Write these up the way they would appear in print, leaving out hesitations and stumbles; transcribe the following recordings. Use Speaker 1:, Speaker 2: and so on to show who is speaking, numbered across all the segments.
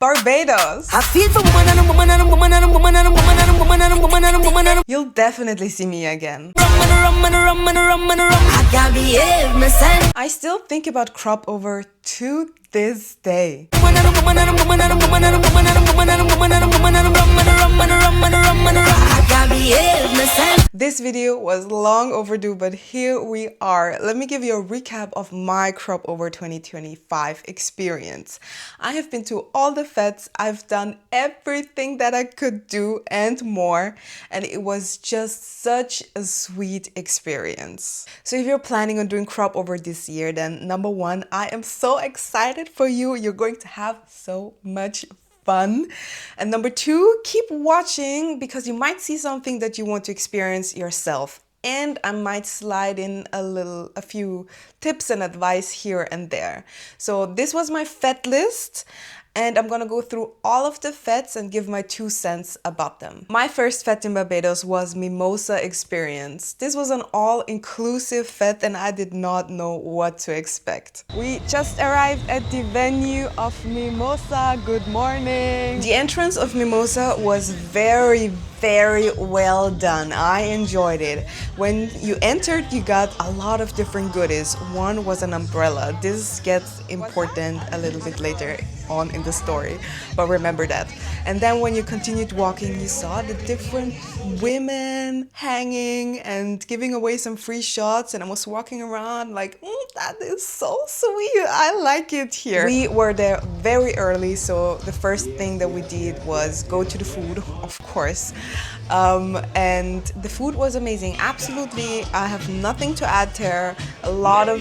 Speaker 1: Barbados.
Speaker 2: I feel for woman and a woman and a woman and a woman and a woman and a woman and a woman and a woman and a
Speaker 1: You'll definitely see me again.
Speaker 2: I can't behave myself.
Speaker 1: I still think about Cropover to this day.
Speaker 2: I can't behave myself.
Speaker 1: This video was long overdue, but here we are. Let me give you a recap of my Cropover 2025 experience. I have been to all the fetes. I've done everything that I could do and more, and it was just such a sweet experience. So if you're planning on doing Cropover this year, then number one, I am so excited for you. You're going to have so much fun. And number two, keep watching because you might see something that you want to experience yourself. And I might slide in a few tips and advice here and there. So this was my fete list. And I'm gonna go through all of the fetes and give my 2 cents about them. My first fete in Barbados was Mimosa Experience. This was an all-inclusive fete and I did not know what to expect. We just arrived at the venue of Mimosa. Good morning. The entrance of Mimosa was very well done. I enjoyed it. When you entered, you got a lot of different goodies. One was an umbrella. This gets important a little bit later on in the story, but remember that. And then when you continued walking, you saw the different women hanging and giving away some free shots, and I was walking around like, that is so sweet. I like it here. We were there very early, so the first thing that we did was go to the food, of course. And the food was amazing. Absolutely, I have nothing to add there. A lot of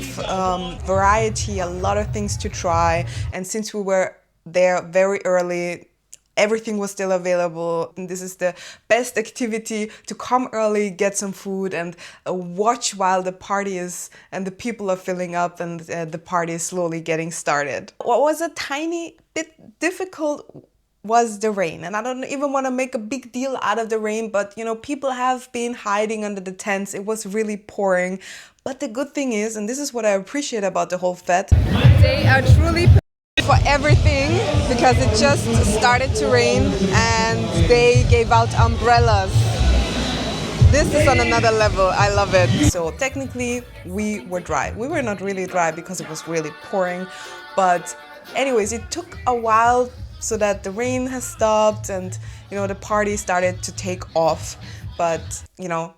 Speaker 1: variety, a lot of things to try. And since we were there very early, everything was still available. And this is the best activity, to come early, get some food and watch while the party is and the people are filling up and the party is slowly getting started. What was a tiny bit difficult was the rain, and I don't even want to make a big deal out of the rain, but you know, people have been hiding under the tents. It was really pouring, but the good thing is, and this is what I appreciate about the whole fete, they are truly for everything because it just started to rain and they gave out umbrellas. This is on another level. I love it. So technically we were dry. We were not really dry because it was really pouring, but anyways, it took a while so that the rain has stopped and, you know, the party started to take off. But, you know,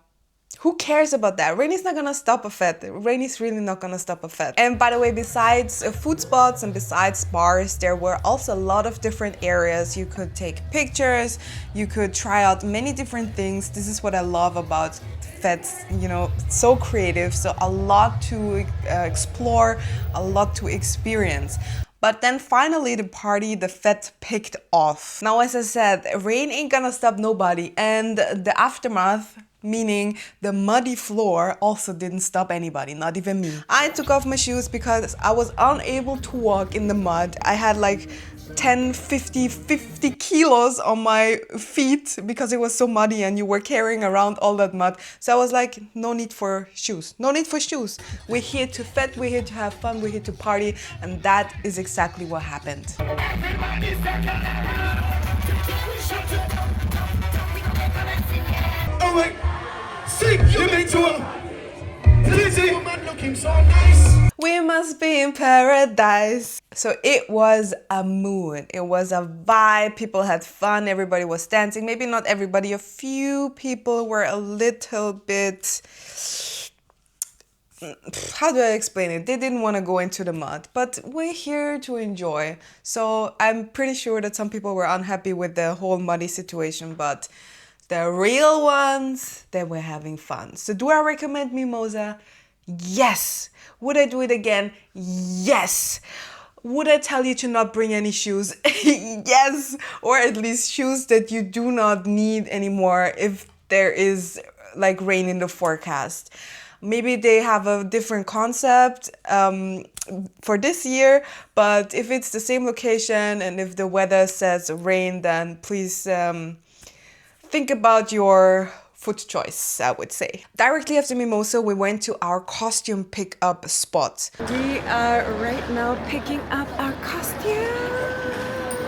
Speaker 1: who cares about that? Rain is not gonna stop a fete. Rain is really not gonna stop a fete. And by the way, besides food spots and besides bars, there were also a lot of different areas. You could take pictures, you could try out many different things. This is what I love about fetes, you know, so creative. So a lot to explore, a lot to experience. But then finally the fete picked off. Now, as I said, rain ain't gonna stop nobody, and the aftermath, meaning the muddy floor, also didn't stop anybody, not even me. I took off my shoes because I was unable to walk in the mud. I had like 10, 50 kilos on my feet because it was so muddy and you were carrying around all that mud. So I was like, no need for shoes. No need for shoes. We're here to fete, we're here to have fun, we're here to party, and that is exactly what happened.
Speaker 3: Oh wait, sing, you need to Lizzie, woman looking so nice.
Speaker 1: We must be in paradise. So it was a mood. It was a vibe. People had fun. Everybody was dancing. Maybe not everybody. A few people were a little bit... How do I explain it? They didn't want to go into the mud, but we're here to enjoy. So I'm pretty sure that some people were unhappy with the whole muddy situation, but the real ones, they were having fun. So do I recommend Mimosa? Yes. Would I do it again? Yes. Would I tell you to not bring any shoes? Yes. Or at least shoes that you do not need anymore if there is like rain in the forecast. Maybe they have a different concept for this year, but if it's the same location and if the weather says rain, then please think about your foot choice, I would say. Directly after Mimosa, we went to our costume pick-up spot. We are right now picking up our costume.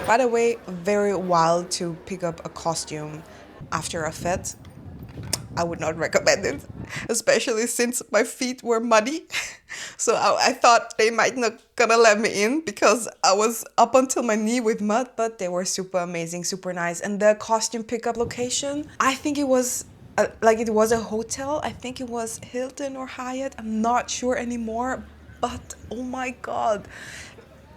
Speaker 1: By the way, very wild to pick up a costume after a fete. I would not recommend it, especially since my feet were muddy. So I thought they might not gonna let me in because I was up until my knee with mud, but they were super amazing, super nice. And the costume pickup location, I think it was it was a hotel. I think it was Hilton or Hyatt. I'm not sure anymore, but oh my God.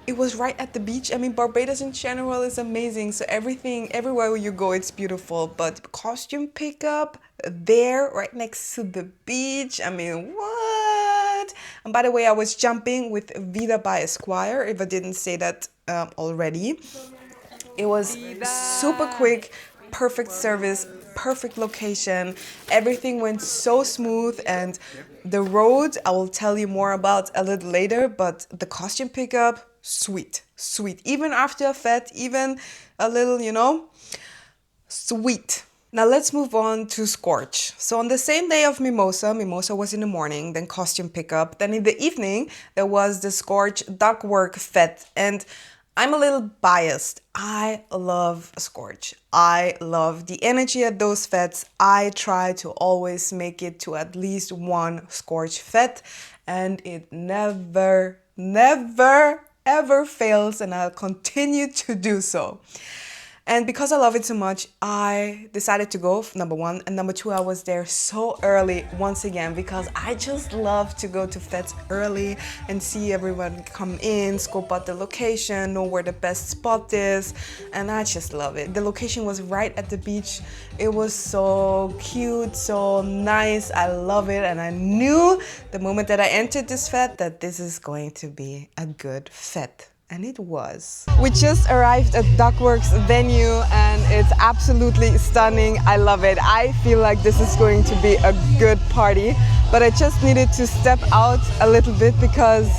Speaker 1: It was right at the beach. I mean, Barbados in general is amazing. So everything, everywhere you go, it's beautiful. But costume pickup there, right next to the beach. I mean, what? And by the way, I was jumping with Vida by Esquire, if I didn't say that already. It was super quick, perfect service, perfect location. Everything went so smooth, and the road I will tell you more about a little later, but the costume pickup, sweet, sweet. Even after a fete, even a little, you know, sweet. Now let's move on to Scorch. So on the same day of Mimosa was in the morning, then costume pickup. Then in the evening, there was the Scorch duckwork fete. And I'm a little biased. I love Scorch. I love the energy at those fetes. I try to always make it to at least one Scorch fete, and it never, ever fails, and I'll continue to do so. And because I love it so much, I decided to go, number one. And number two, I was there so early once again because I just love to go to fetes early and see everyone come in, scope out the location, know where the best spot is. And I just love it. The location was right at the beach. It was so cute, so nice. I love it. And I knew the moment that I entered this fete that this is going to be a good fete. And it was. We just arrived at Duckworks venue and it's absolutely stunning. I love it. I feel like this is going to be a good party, but I just needed to step out a little bit because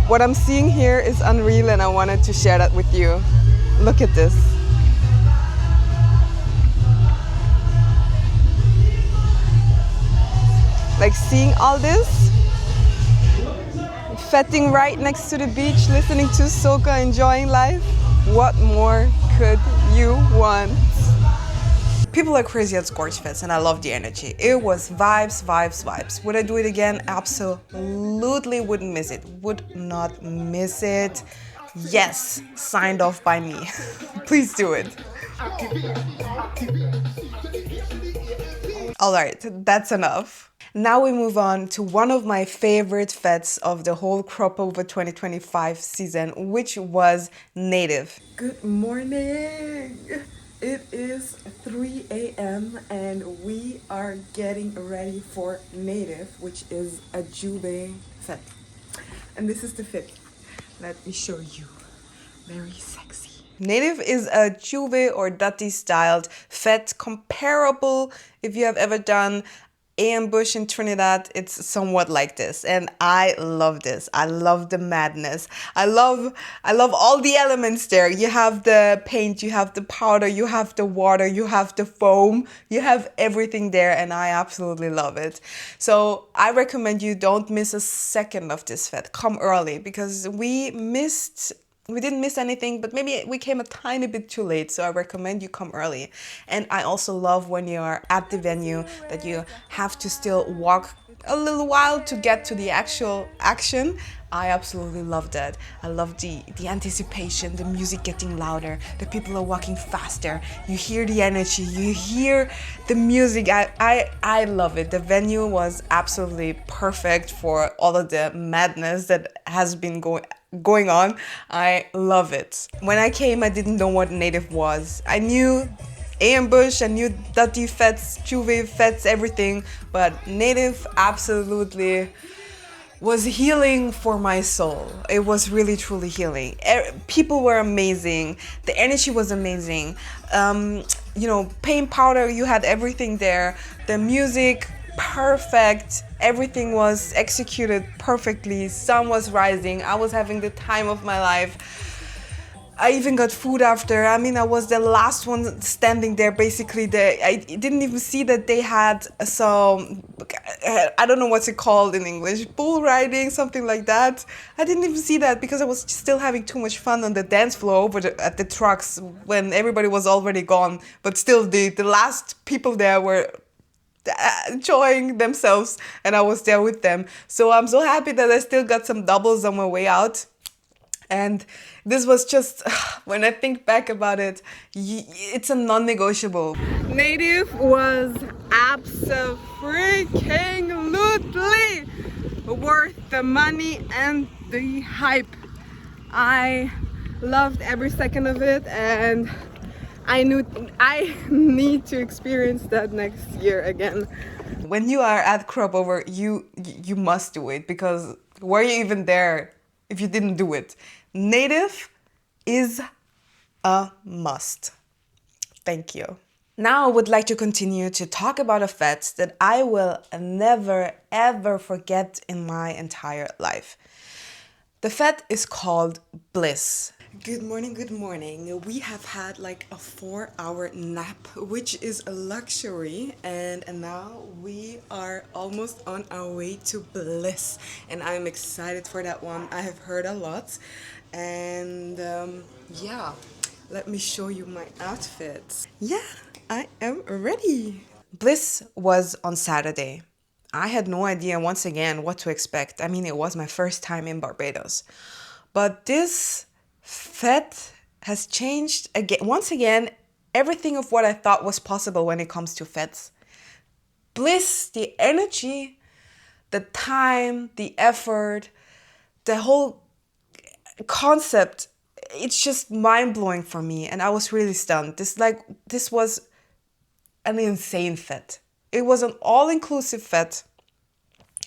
Speaker 1: what I'm seeing here is unreal and I wanted to share that with you. Look at this. Like seeing all this, fetting right next to the beach, listening to soca, enjoying life. What more could you want? People are crazy at Scorch Fest and I love the energy. It was vibes, vibes, vibes. Would I do it again? Absolutely wouldn't miss it. Would not miss it. Yes, signed off by me. Please do it. All right, that's enough. Now we move on to one of my favorite fetes of the whole Cropover 2025 season, which was Native. Good morning! It is 3 a.m. and we are getting ready for Native, which is a Juve fete. And this is the fit. Let me show you. Very sexy. Native is a Juve or Dutty styled fete comparable if you have ever done ambush in Trinidad. It's somewhat like this, and I love this. I love the madness. I love all the elements there. You have the paint, you have the powder, you have the water, you have the foam, you have everything there, and I absolutely love it. So I recommend you don't miss a second of this fete. Come early because we didn't miss anything, but maybe we came a tiny bit too late, so I recommend you come early. And I also love when you are at the venue that you have to still walk a little while to get to the actual action. I absolutely love that. I love the anticipation, the music getting louder, the people are walking faster, you hear the energy, you hear the music. I love it. The venue was absolutely perfect for all of the madness that has been going on. I love it. When I came, I didn't know what Native was. I knew ambush, I knew Dutty fetes, Juve fetes, everything, but Native absolutely was healing for my soul. It was really truly healing. People were amazing. The energy was amazing. You know, paint powder, you had everything there. The music, perfect. Everything was executed perfectly. Sun was rising. I was having the time of my life. I even got food after. I mean, I was the last one standing there. Basically, I didn't even see that they had some I don't know what's it called in English, bull riding, something like that. I didn't even see that because I was still having too much fun on the dance floor at the trucks when everybody was already gone. But still, the last people there were enjoying themselves, and I was there with them. So I'm so happy that I still got some doubles on my way out. And this was just, when I think back about it, it's a non-negotiable. Native was absolutely worth the money and the hype. I loved every second of it, and I knew I need to experience that next year again. When you are at Cropover, you must do it, because were you even there if you didn't do it? Native is a must. Thank you. Now I would like to continue to talk about a fete that I will never ever forget in my entire life. The fete is called Bliss. Good morning, good morning. We have had like a 4-hour nap, which is a luxury, and now we are almost on our way to Bliss, and I'm excited for that one. I have heard a lot, and yeah, let me show you my outfits. Yeah, I am ready. Bliss was on Saturday. I had no idea, once again, what to expect. I mean, it was my first time in Barbados. But this fete has changed again. Once again, everything of what I thought was possible when it comes to fetes. Bliss, the energy, the time, the effort, the whole concept, it's just mind-blowing for me, and I was really stunned. This was an insane fete. It was an all-inclusive fete,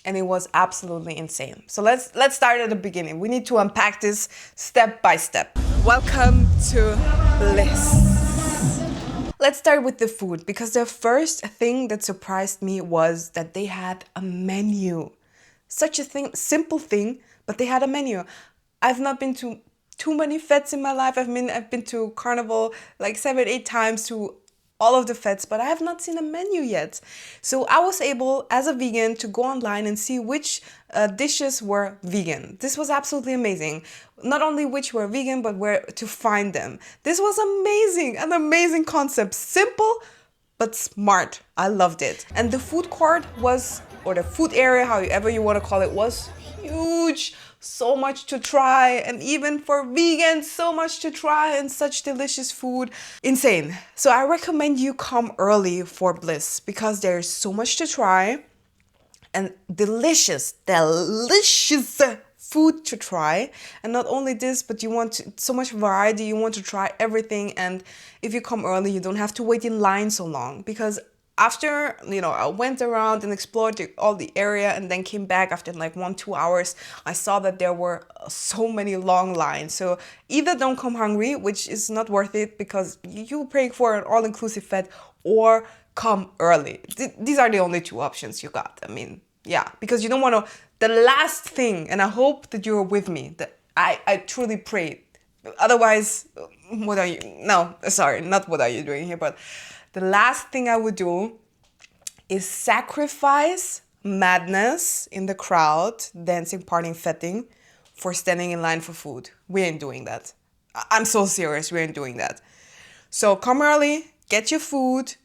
Speaker 1: and it was absolutely insane. So let's start at the beginning. We need to unpack this step by step. Welcome to Bliss. Let's start with the food, because the first thing that surprised me was that they had a menu. Such a thing, simple thing, but they had a menu. I've not been to too many fetes in my life. I've been to Carnival like 7-8 times, to all of the fetes, but I have not seen a menu yet. So I was able, as a vegan, to go online and see which dishes were vegan. This was absolutely amazing. Not only which were vegan, but where to find them. This was amazing, an amazing concept. Simple, but smart. I loved it. And the food court was, or the food area, however you want to call it, was huge. So much to try, and even for vegans, so much to try and such delicious food. Insane. So I recommend you come early for Bliss, because there's so much to try and delicious food to try. And not only this, but you want so much variety, you want to try everything. And if you come early, you don't have to wait in line so long, because after, I went around and explored all the area, and then came back after like 1-2 hours, I saw that there were so many long lines. So either don't come hungry, which is not worth it, because you're paying for an all-inclusive fete, or come early. These are the only two options you got. I mean, yeah, because you don't want to, the last thing, and I hope that you're with me, that I truly pray. Otherwise, what are you, no, sorry, not what are you doing here, but the last thing I would do is sacrifice madness in the crowd, dancing, partying, fetting, for standing in line for food. We ain't doing that. I'm so serious, we ain't doing that. So come early, get your food,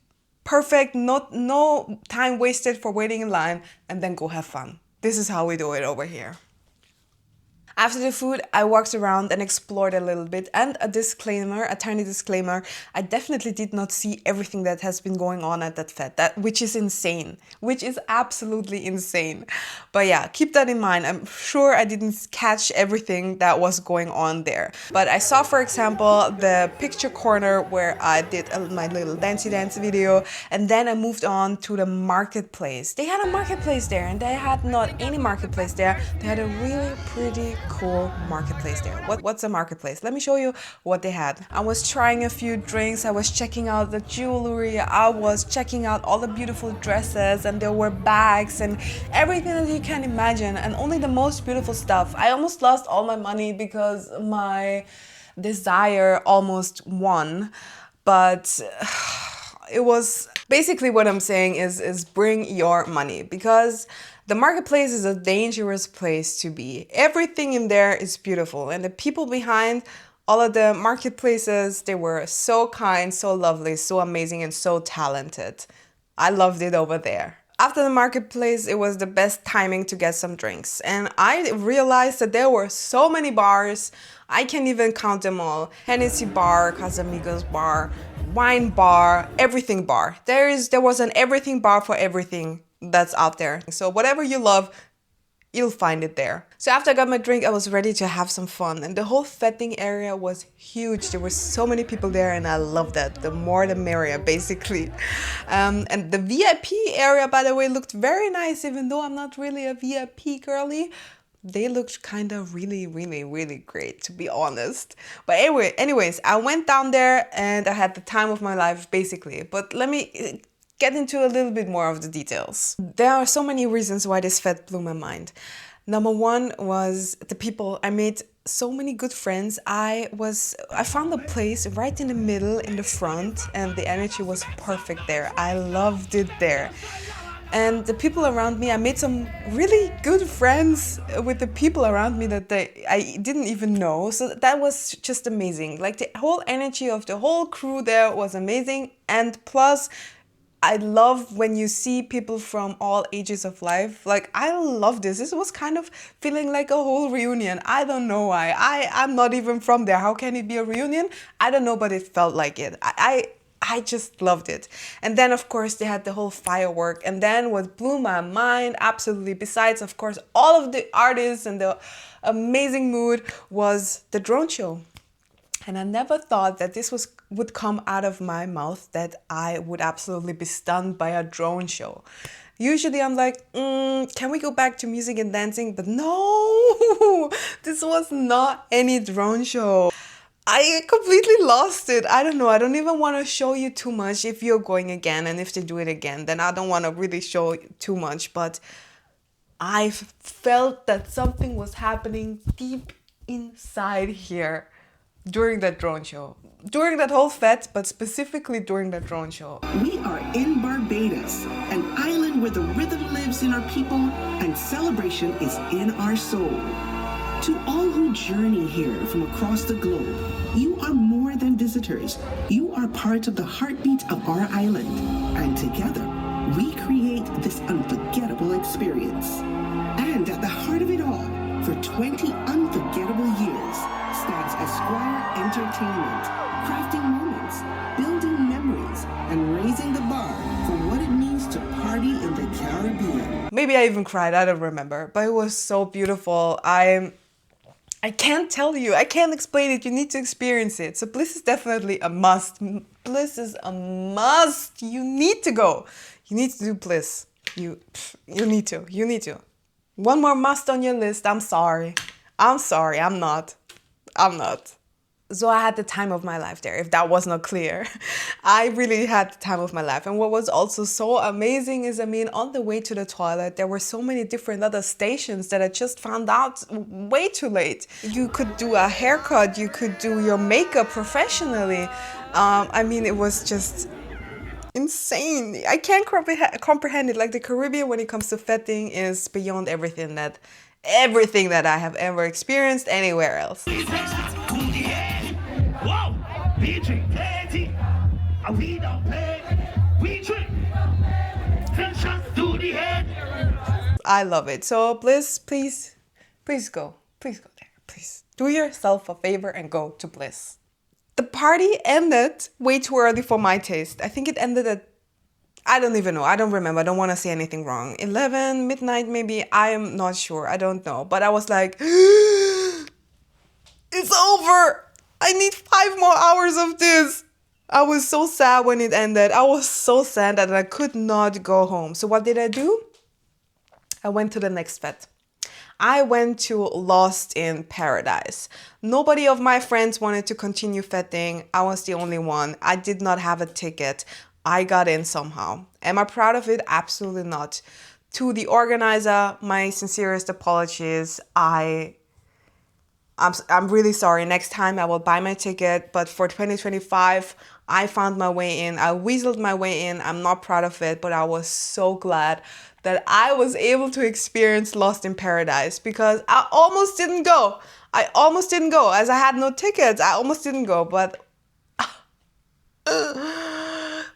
Speaker 1: perfect, no time wasted for waiting in line, and then go have fun. This is how we do it over here. After the food, I walked around and explored a little bit, and a tiny disclaimer, I definitely did not see everything that has been going on at that fete, which is insane, which is absolutely insane. But yeah, keep that in mind. I'm sure I didn't catch everything that was going on there. But I saw, for example, the picture corner where I did my little dancey dance video, and then I moved on to the marketplace. They had a marketplace there, and they had not any marketplace there. They had a really pretty cool marketplace there. What's a marketplace? Let me show you what they had. I was trying a few drinks, I was checking out the jewelry, I was checking out all the beautiful dresses, and there were bags and everything that you can imagine, and only the most beautiful stuff. I almost lost all my money because my desire almost won, but it was Basically what I'm saying is bring your money, because the marketplace is a dangerous place to be. Everything in there is beautiful, and the people behind all of the marketplaces, they were so kind, so lovely, so amazing, and so talented. I loved it over there. After the marketplace, it was the best timing to get some drinks. And I realized that there were so many bars. I can't even count them all. Hennessy bar, Casamigos bar, wine bar, everything bar. There was an everything bar for everything that's out there. So whatever you love, you'll find it there. So after I got my drink, I was ready to have some fun, and the whole fetting area was huge. There were so many people there, and I loved that. The more the merrier, basically. And the VIP area, by the way, looked very nice, even though I'm not really a VIP girly. They looked kind of really, really, really great, to be honest. But anyways, I went down there and I had the time of my life, basically. But let me get into a little bit more of the details. There are so many reasons why this fete blew my mind. Number one was the people. I made so many good friends. I found a place right in the middle, in the front, and the energy was perfect there. I loved it there. And the people around me, I made some really good friends with the people around me that I didn't even know. So that was just amazing. Like the whole energy of the whole crew there was amazing. And plus, I love when you see people from all ages of life. Like, I love this. This was kind of feeling like a whole reunion. I don't know why. I'm not even from there. How can it be a reunion? I don't know, but it felt like it. I just loved it. And then, of course, they had the whole firework. And then what blew my mind, absolutely, besides, of course, all of the artists and the amazing mood, was the drone show. And I never thought that this would come out of my mouth, that I would absolutely be stunned by a drone show. Usually I'm like, can we go back to music and dancing? But no, this was not any drone show. I completely lost it. I don't know. I don't even want to show you too much if you're going again. And if they do it again, then I don't want to really show too much. But I felt that something was happening deep inside here during that drone show, during that whole fete, but specifically during that drone show.
Speaker 4: We are in Barbados, an island where the rhythm lives in our people and celebration is in our soul. To all who journey here from across the globe, you are more than visitors. You are part of the heartbeat of our island, and together we create this unforgettable experience. And at the heart of it all, for 20 unforgettable years, stands Esquire Entertainment, crafting moments, building memories, and raising the bar for what it means to party in the Caribbean.
Speaker 1: Maybe I even cried, I don't remember, but it was so beautiful. I can't tell you, I can't explain it, you need to experience it. So Bliss is definitely a must. Bliss is a must. You need to go. You need to do Bliss. You need to. One more must on your list. I'm sorry, I'm not. So I had the time of my life there, if that was not clear. I really had the time of my life. And what was also so amazing is, on the way to the toilet, there were so many different other stations that I just found out way too late. You could do a haircut, you could do your makeup professionally. It was just insane. I can't comprehend it. Like, the Caribbean, when it comes to fetting, is beyond everything that I have ever experienced anywhere else. I love it. So Bliss, please go there. Please do yourself a favor and go to Bliss. The party ended way too early for my taste. I think it ended at, I don't even know. I don't remember. I don't want to say anything wrong. 11, midnight maybe. I am not sure. I don't know. But I was like, it's over. I need 5 more hours of this. I was so sad when it ended. I was so sad that I could not go home. So what did I do? I went to the next fete. I went to Lost in Paradise. Nobody of my friends wanted to continue fetting. I was the only one. I did not have a ticket. I got in somehow. Am I proud of it? Absolutely not. To the organizer, my sincerest apologies. I I'm really sorry. Next time I will buy my ticket. But for 2025, I found my way in. I weaseled my way in. I'm not proud of it, but I was so glad that I was able to experience Lost in Paradise because I almost didn't go. I almost didn't go as I had no tickets. I almost didn't go, but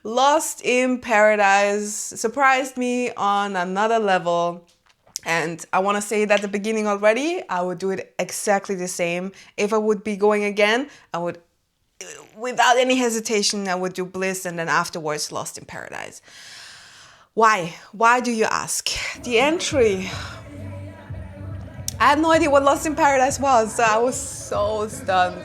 Speaker 1: Lost in Paradise surprised me on another level. And I want to say that at the beginning already, I would do it exactly the same. If I would be going again, I would, without any hesitation, I would do Bliss and then afterwards Lost in Paradise. Why? Why do you ask? The entry. I had no idea what Lost in Paradise was, so I was so stunned.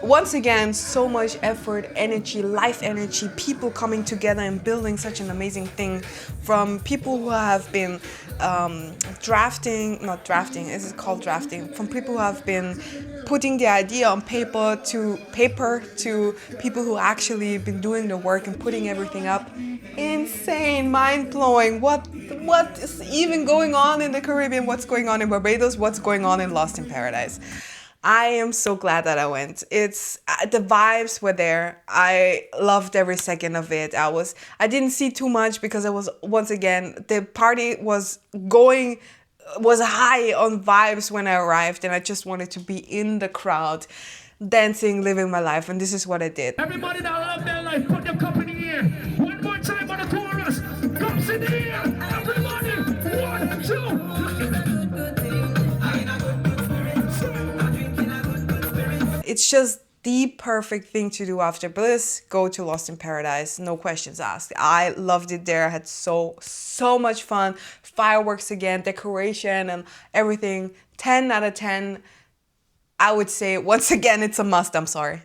Speaker 1: Once again, so much effort, energy, life energy, people coming together and building such an amazing thing from people who have been drafting, is it called drafting? From people who have been putting the idea on paper to people who actually been doing the work and putting everything up. Insane, mind-blowing. What is even going on in the Caribbean? What's going on in Barbados? What's going on in Lost in Paradise? I am so glad that I went. It's the vibes were there. I loved every second of it. I didn't see too much because I was, once again, the party was high on vibes when I arrived, and I just wanted to be in the crowd, dancing, living my life, and this is what I did.
Speaker 3: Everybody that love their life, put your cup in the air. One more time on the chorus. Cups in the air. Everybody. 1, 2.
Speaker 1: It's just the perfect thing to do after Bliss. Go to Lost in Paradise, no questions asked. I loved it there. I had so much fun. Fireworks again, decoration and everything. 10 out of 10. I would say once again it's a must. I'm sorry.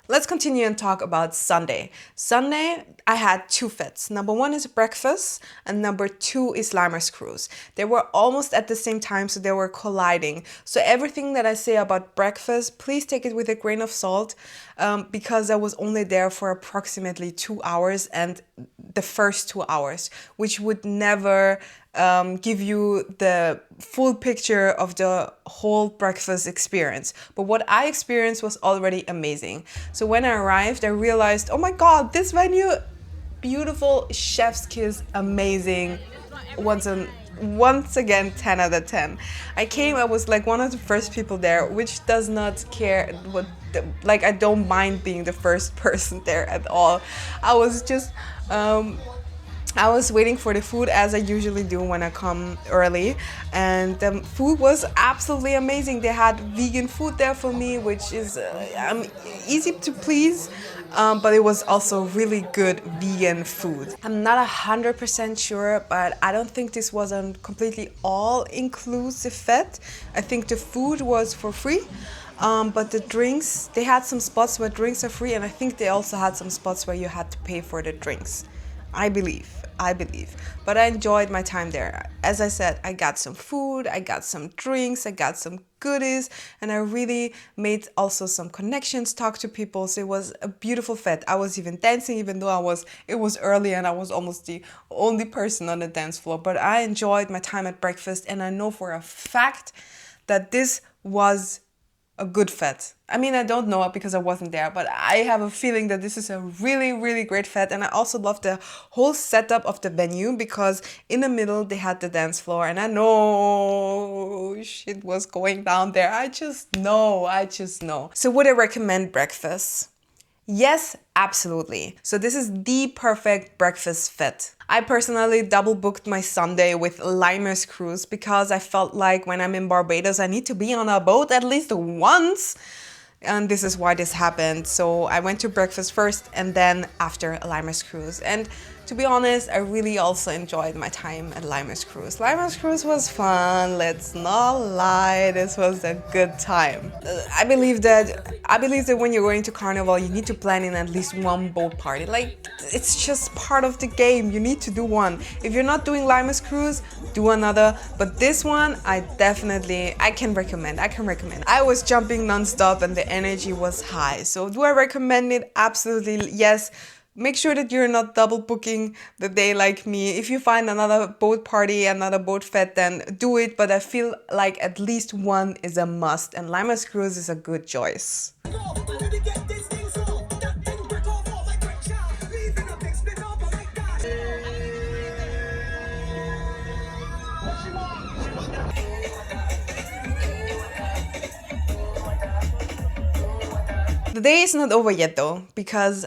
Speaker 1: Let's continue and talk about Sunday. Sunday, I had 2 fetes. Number 1 is Brekfus and number 2 is Limerz Cruise. They were almost at the same time, so they were colliding. So everything that I say about Brekfus, please take it with a grain of salt because I was only there for approximately 2 hours and the first 2 hours, which would never give you the full picture of the whole Brekfus experience. But what I experienced was already amazing. So when I arrived, I realized, oh my God, this venue, beautiful, chef's kiss, amazing. Once again, 10 out of 10. I was like one of the first people there, which does not care like I don't mind being the first person there at all. I was just I was waiting for the food as I usually do when I come early, and the food was absolutely amazing. They had vegan food there for me, which is easy to please, but it was also really good vegan food. I'm not 100% sure, but I don't think this was a completely all-inclusive fete. I think the food was for free. But the drinks, they had some spots where drinks are free, and I think they also had some spots where you had to pay for the drinks. I believe. But I enjoyed my time there. As I said, I got some food, I got some drinks, I got some goodies, and I really made also some connections, talked to people. So it was a beautiful fete. I was even dancing, even though it was early and I was almost the only person on the dance floor. But I enjoyed my time at Brekfus, and I know for a fact that this was a good fete. I mean, I don't know it because I wasn't there, but I have a feeling that this is a really, really great fete. And I also love the whole setup of the venue because in the middle they had the dance floor, and I know shit was going down there. I just know. So would I recommend Brekfus? Yes, absolutely. So this is the perfect Brekfus fete. I personally double booked my Sunday with Limerz Cruise because I felt like when I'm in Barbados, I need to be on a boat at least once. And this is why this happened. So I went to Brekfus first and then after Limerz Cruise. And to be honest, I really also enjoyed my time at Limerz Cruise. Limerz Cruise was fun, let's not lie, this was a good time. I believe that when you're going to Carnival, you need to plan in at least one boat party. Like, it's just part of the game, you need to do one. If you're not doing Limerz Cruise, do another. But this one, I can recommend. I was jumping non-stop and the energy was high. So do I recommend it? Absolutely, yes. Make sure that you're not double booking the day like me. If you find another boat party, another boat fete, then do it. But I feel like at least one is a must, and Limerz Cruise is a good choice. The day is not over yet though, because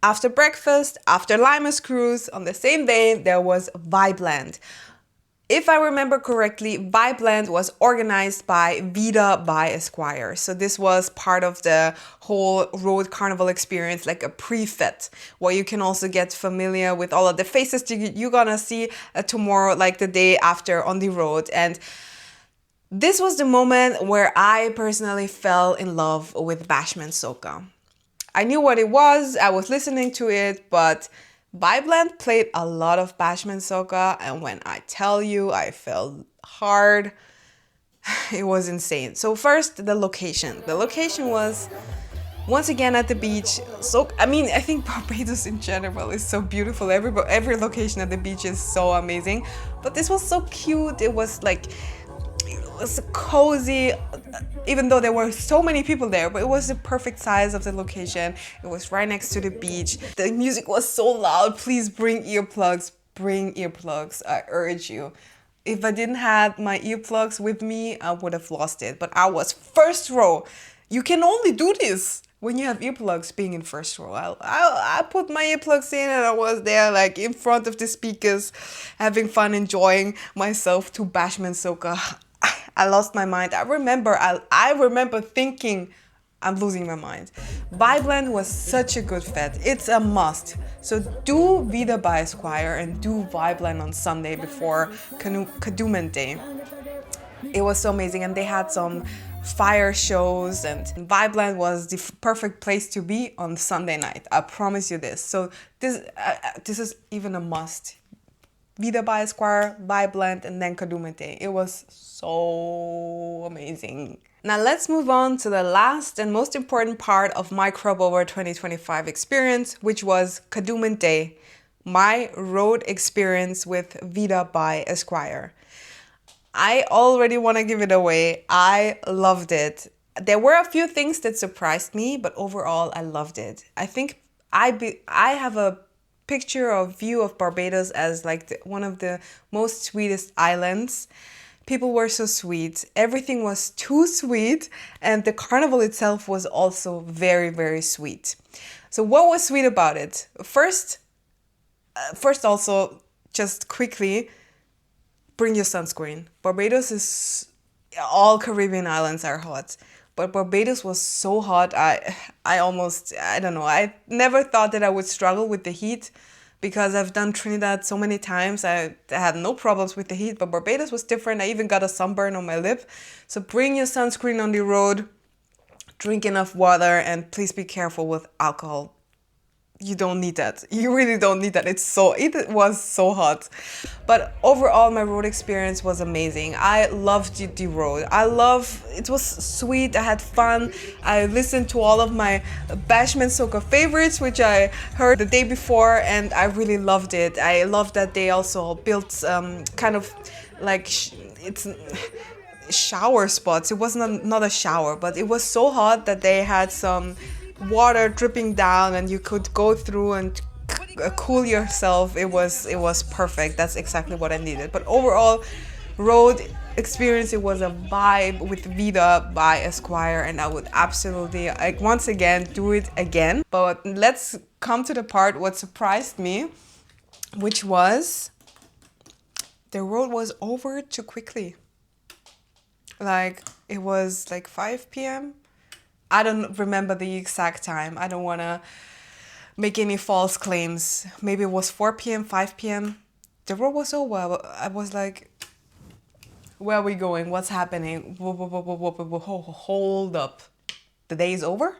Speaker 1: after breakfast, after Limerz Cruise, on the same day, there was Vibeland. If I remember correctly, Vibeland was organized by Vida by Esquire. So this was part of the whole road carnival experience, like a pre-fete, where you can also get familiar with all of the faces you're gonna see tomorrow, like the day after on the road. And this was the moment where I personally fell in love with Bashment Soca. I knew what it was, I was listening to it, but Vibeland played a lot of Bashment Soca, and when I tell you I fell hard, it was insane. So first, the location. The location was once again at the beach. So I mean, I think Barbados in general is so beautiful. Every location at the beach is so amazing, but this was so cute. It was cozy, even though there were so many people there, but it was the perfect size of the location. It was right next to the beach. The music was so loud. Please bring earplugs. Bring earplugs. I urge you. If I didn't have my earplugs with me, I would have lost it. But I was first row. You can only do this when you have earplugs being in first row. I put my earplugs in and I was there like in front of the speakers, having fun, enjoying myself to Bashment Soca. I lost my mind. I remember thinking I'm losing my mind. Vibeland was such a good fete. It's a must. So do Vida by Esquire and do Vibeland on Sunday before Kadooment Day. It was so amazing, and they had some fire shows, and Vibeland was the perfect place to be on Sunday night. I promise you this. So this is even a must. Vida by Esquire, Vibeland, and then Kadooment Day. It was so amazing. Now let's move on to the last and most important part of my Cropover 2025 experience, which was Kadooment Day, my road experience with Vida by Esquire. I already want to give it away. I loved it. There were a few things that surprised me, but overall I loved it. I think I have a picture or view of Barbados as like one of the most sweetest islands. People were so sweet. Everything was too sweet, and the carnival itself was also very, very sweet. So what was sweet about it? First also, just quickly, bring your sunscreen. Barbados is, all Caribbean islands are hot, but Barbados was so hot. I don't know. I never thought that I would struggle with the heat because I've done Trinidad so many times. I had no problems with the heat, but Barbados was different. I even got a sunburn on my lip. So bring your sunscreen on the road, drink enough water, and please be careful with alcohol. You don't need that. You really don't need that. It was so hot. But overall, my road experience was amazing. I loved the road. It was sweet. I had fun. I listened to all of my Bashment Soca favorites, which I heard the day before, and I really loved it. I loved that they also built kind of like it's shower spots. It was not a shower, but it was so hot that they had some water dripping down and you could go through and cool yourself. It was perfect. That's exactly what I needed. But overall, road experience, it was a vibe with Vida by Esquire, and I would absolutely, once again, do it again. But let's come to the part what surprised me, which was the road was over too quickly. Like, it was like 5 p.m. I don't remember the exact time. I don't want to make any false claims. Maybe it was 4 p.m., 5 p.m. The road was over. I was like, where are we going? What's happening? Hold up. The day is over?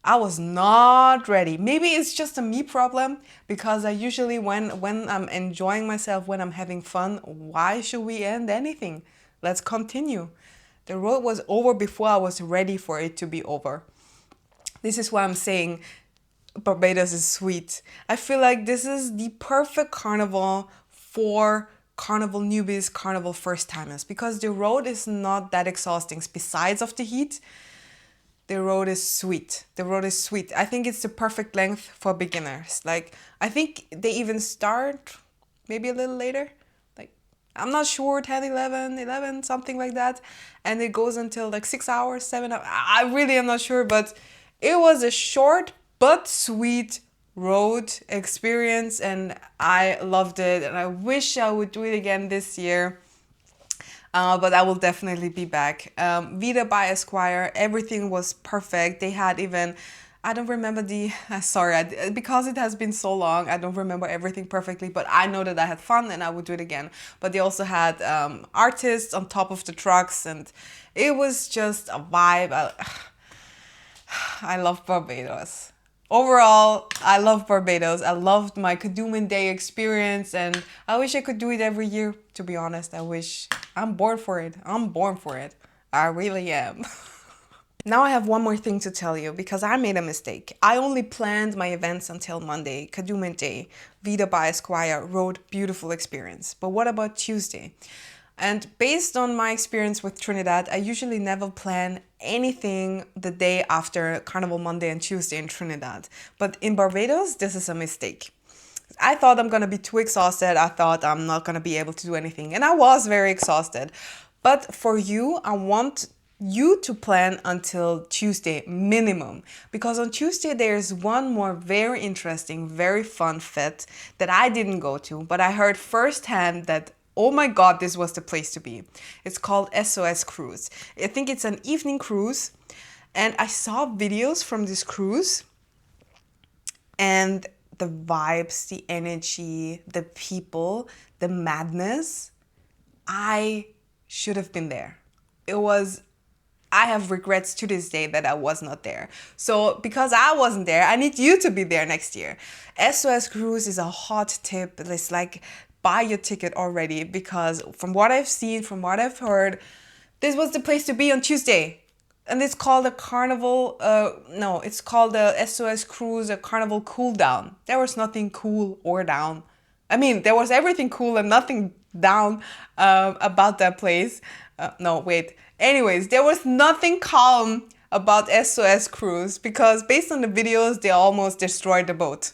Speaker 1: I was not ready. Maybe it's just a me problem, because I usually, when I'm enjoying myself, when I'm having fun, why should we end anything? Let's continue. The road was over before I was ready for it to be over. This is why I'm saying Barbados is sweet. I feel like this is the perfect carnival for carnival newbies, carnival first timers, because the road is not that exhausting. Besides of the heat, the road is sweet. The road is sweet. I think it's the perfect length for beginners. Like, I think they even start maybe a little later. Like, I'm not sure, 10, 11, something like that. And it goes until like 6 hours, 7 hours. I really am not sure, but it was a short but sweet road experience and I loved it. And I wish I would do it again this year. But I will definitely be back. Vida by Esquire, everything was perfect. They had even, I don't remember the, sorry, because it has been so long, I don't remember everything perfectly, but I know that I had fun and I would do it again. But they also had artists on top of the trucks and it was just a vibe. I love Barbados. Overall, I love Barbados. I loved my Kadooment Day experience and I wish I could do it every year, to be honest. I wish. I'm born for it. I'm born for it. I really am. Now I have one more thing to tell you because I made a mistake. I only planned my events until Monday, Kadooment Day, Vida by Esquire, Road, beautiful experience. But what about Tuesday? And based on my experience with Trinidad, I usually never plan anything the day after Carnival Monday and Tuesday in Trinidad. But in Barbados, this is a mistake. I thought I'm gonna be too exhausted. I thought I'm not gonna be able to do anything. And I was very exhausted. But for you, I want you to plan until Tuesday minimum. Because on Tuesday, there's one more very interesting, very fun fete that I didn't go to. But I heard firsthand that oh my God, this was the place to be. It's called SOS Cruise. I think it's an evening cruise. And I saw videos from this cruise. And the vibes, the energy, the people, the madness. I should have been there. I have regrets to this day that I was not there. So because I wasn't there, I need you to be there next year. SOS Cruise is a hot tip. It's like, buy your ticket already because from what I've seen, from what I've heard, this was the place to be on Tuesday. And it's called a carnival, it's called a SOS Cruise, a carnival cool down. There was nothing cool or down. I mean, there was everything cool and nothing down about that place. Anyways, there was nothing calm about SOS Cruise because based on the videos, they almost destroyed the boat.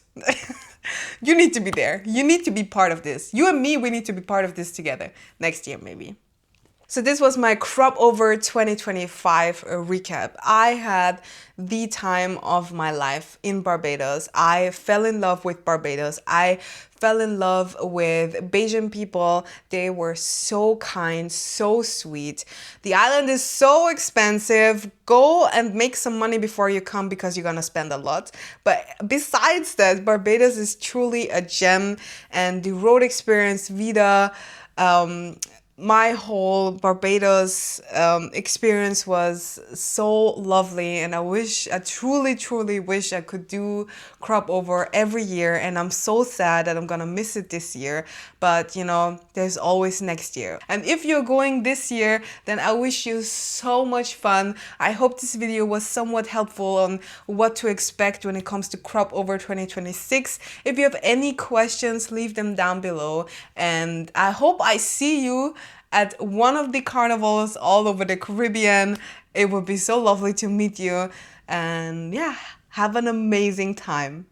Speaker 1: You need to be there. You need to be part of this. You and me, we need to be part of this together. Next year, maybe. So this was my Cropover 2025 recap. I had the time of my life in Barbados. I fell in love with Barbados. I fell in love with Bajan people. They were so kind, so sweet. The island is so expensive. Go and make some money before you come because you're gonna spend a lot. But besides that, Barbados is truly a gem, and the road experience, Vida, my whole Barbados experience was so lovely, and I truly wish I could do Cropover every year, and I'm so sad that I'm gonna miss it this year, but you know, there's always next year. And if you're going this year, then I wish you so much fun. I hope this video was somewhat helpful on what to expect when it comes to Cropover 2026. If you have any questions, leave them down below, and I hope I see you at one of the carnivals all over the Caribbean. It would be so lovely to meet you, and yeah, have an amazing time.